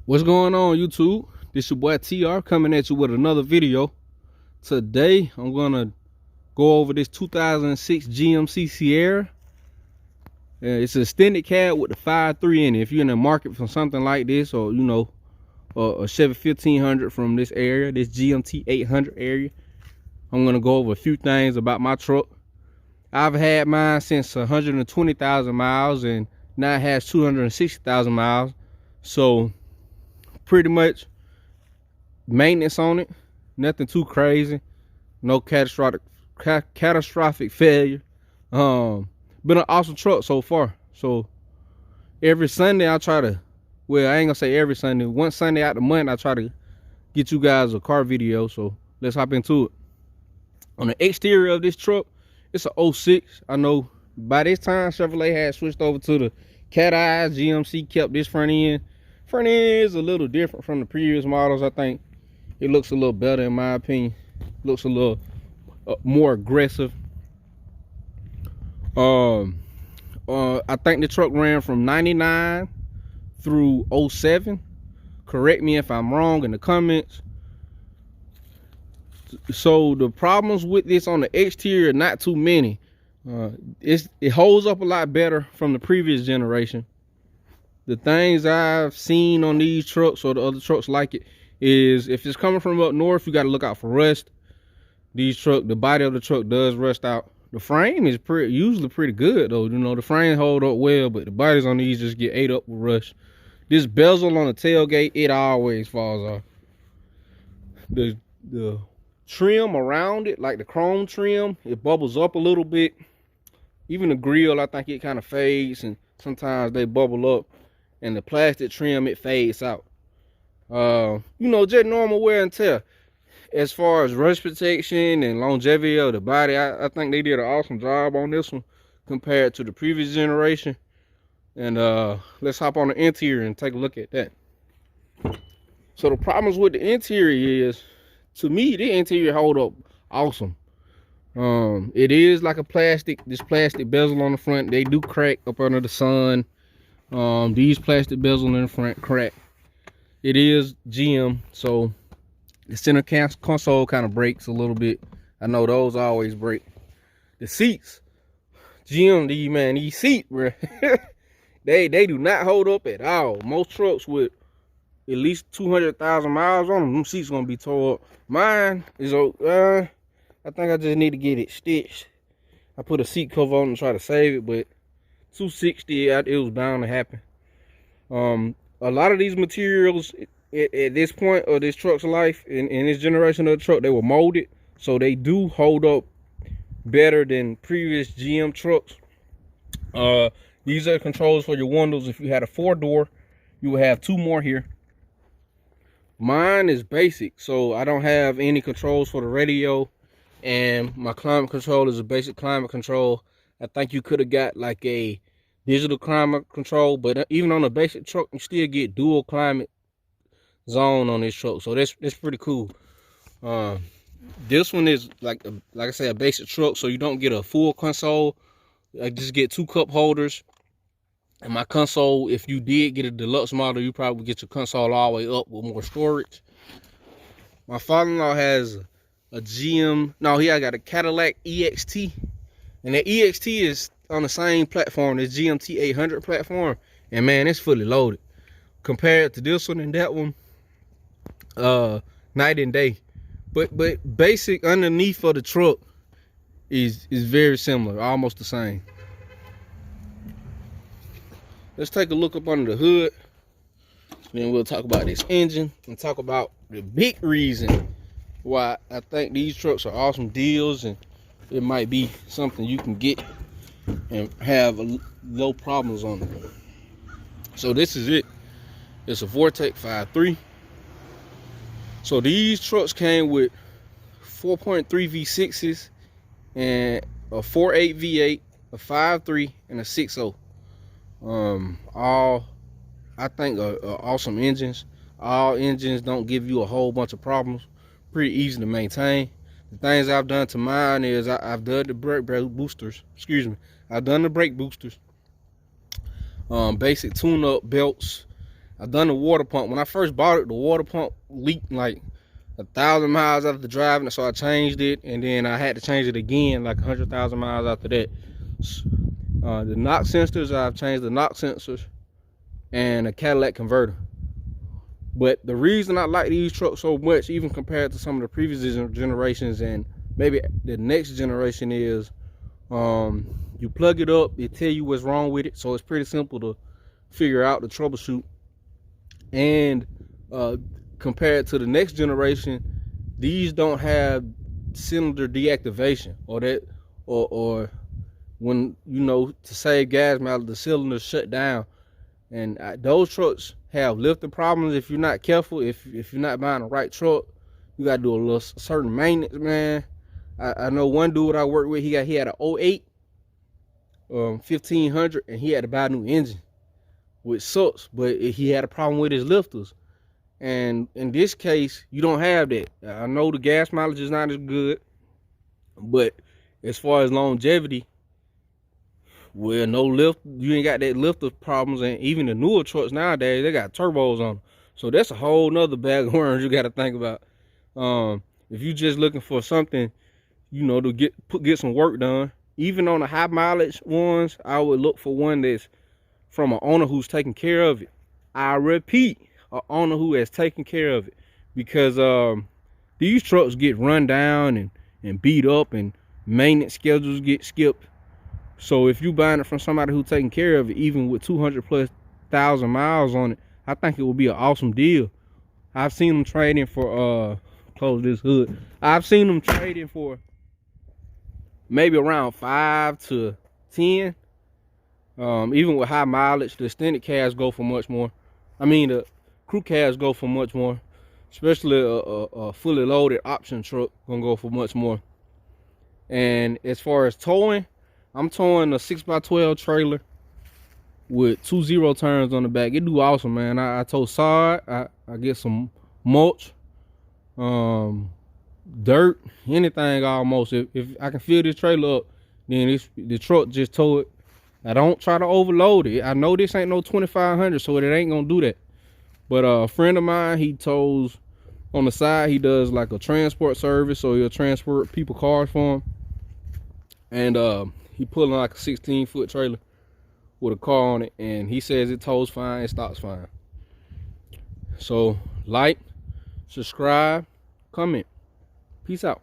What's going on, YouTube? This your boy TR coming at you with another video. Today I'm gonna go over this 2006 GMC Sierra. It's an extended cab with the 5.3 in it. If you're in the market for something like this, or you know, a Chevy 1500 from this area, this GMT 800 area, I'm gonna go over a few things about my truck. I've had mine since 120,000 miles, and now it has 260,000 miles. So pretty much maintenance on it, nothing too crazy, no catastrophic failure. Been an awesome truck so far. So every Sunday I try to, well, I ain't gonna say every Sunday, one Sunday out the month I try to get you guys a car video. So let's hop into it. On the exterior of this truck, it's a 06. I know by this time Chevrolet had switched over to the cat eyes. GMC kept this front end. Front end is a little different from the previous models. I think it looks a little better in my opinion. Looks a little more aggressive. I think the truck ran from 99 through 07. Correct me if I'm wrong in the comments. So the problems with this on the exterior, not too many. It holds up a lot better from the previous generation. The things I've seen on these trucks or the other trucks like it is, if it's coming from up north, you got to look out for rust. The body of the truck does rust out. The frame is usually pretty good though. You know, the frame hold up well, but the bodies on these just get ate up with rust. This bezel on the tailgate, it always falls off. The trim around it, like the chrome trim, it bubbles up a little bit. Even the grill, I think it kind of fades, and sometimes they bubble up. And the plastic trim, it fades out. You know, just normal wear and tear. As far as rust protection and longevity of the body, I think they did an awesome job on this one compared to the previous generation. And let's hop on the interior and take a look at that. So the problems with the interior is, to me, the interior hold up awesome. It is like this plastic bezel on the front. They do crack up under the sun. These plastic bezels in the front crack. It is GM, so the center console kind of breaks a little bit. I know those always break. The seats, GM, these seats, bro, they do not hold up at all. Most trucks with at least 200,000 miles on them seats gonna be tore up. Mine is I think I just need to get it stitched. I put a seat cover on and try to save it, but 260, it was bound to happen. A lot of these materials at this point of this truck's life, in this generation of the truck, they were molded, so they do hold up better than previous GM trucks. These are controls for your windows. If you had a 4-door, you would have 2 more here. Mine is basic, so I don't have any controls for the radio, and my climate control is a basic climate control. I think you could have got like a digital climate control, but even on a basic truck, you still get dual climate zone on this truck. So that's pretty cool. This one is like I say, a basic truck, so you don't get a full console. I just get 2 cup holders. And my console, if you did get a deluxe model, you probably get your console all the way up with more storage. My father-in-law has a GM. No, I got a Cadillac EXT. And the EXT is on the same platform, this GMT 800 platform. And man, it's fully loaded. Compared to this one and that one, night and day. But basic underneath of the truck is very similar, almost the same. Let's take a look up under the hood. Then we'll talk about this engine and talk about the big reason why I think these trucks are awesome deals, and it might be something you can get and have low problems on it. So this is it. It's a Vortec 5.3. So these trucks came with 4.3 V6s and a 4.8 V8, a 5.3, and a 6.0. All I think are awesome engines. All engines don't give you a whole bunch of problems. Pretty easy to maintain. The things I've done to mine is I've done the brake boosters. Excuse me. I've done the brake boosters. Basic tune-up belts. I've done the water pump. When I first bought it, the water pump leaked like 1,000 miles after driving it, so I changed it, and then I had to change it again like 100,000 miles after that. The knock sensors, I've changed the knock sensors and a catalytic converter. But the reason I like these trucks so much, even compared to some of the previous generations and maybe the next generation, is you plug it up, it tell you what's wrong with it, so it's pretty simple to figure out, the troubleshoot. And compared to the next generation, these don't have cylinder deactivation, or when, you know, to save gas mileage, the cylinders shut down. And those trucks have lifter problems if you're not careful. If you're not buying the right truck, you gotta do a little certain maintenance, man. I know one dude I worked with, he had an 08 1500, and he had to buy a new engine, which sucks, but he had a problem with his lifters. And in this case, you don't have that. I know the gas mileage is not as good, but as far as longevity, well, no lift, you ain't got that lifter problems. And even the newer trucks nowadays, they got turbos on them, so that's a whole nother bag of worms you got to think about. If you're just looking for something, you know, to get some work done, even on the high mileage ones, I would look for one that's from an owner who's taking care of it. I repeat, an owner who has taken care of it, because these trucks get run down and beat up, and maintenance schedules get skipped. So if you buying it from somebody who's taking care of it, even with 200,000+ miles on it, I think it would be an awesome deal. I've seen them trading for close this hood. I've seen them trading for maybe around 5 to 10. Even with high mileage, the extended cabs go for much more. I mean, the crew cabs go for much more, especially a fully loaded option truck gonna go for much more. And as far as towing, I'm towing a 6x12 trailer with 2 0 turns on the back. It do awesome, man. I tow sod, I get some mulch, dirt, anything almost. If I can fill this trailer up, then the truck just tow it. I don't try to overload it. I know this ain't no 2500, so it ain't gonna do that. But a friend of mine, he tows on the side. He does like a transport service, so he'll transport people cars for him. And he pulling like a 16-foot trailer with a car on it, and he says it tows fine, it stops fine. So like, subscribe, comment. Peace out.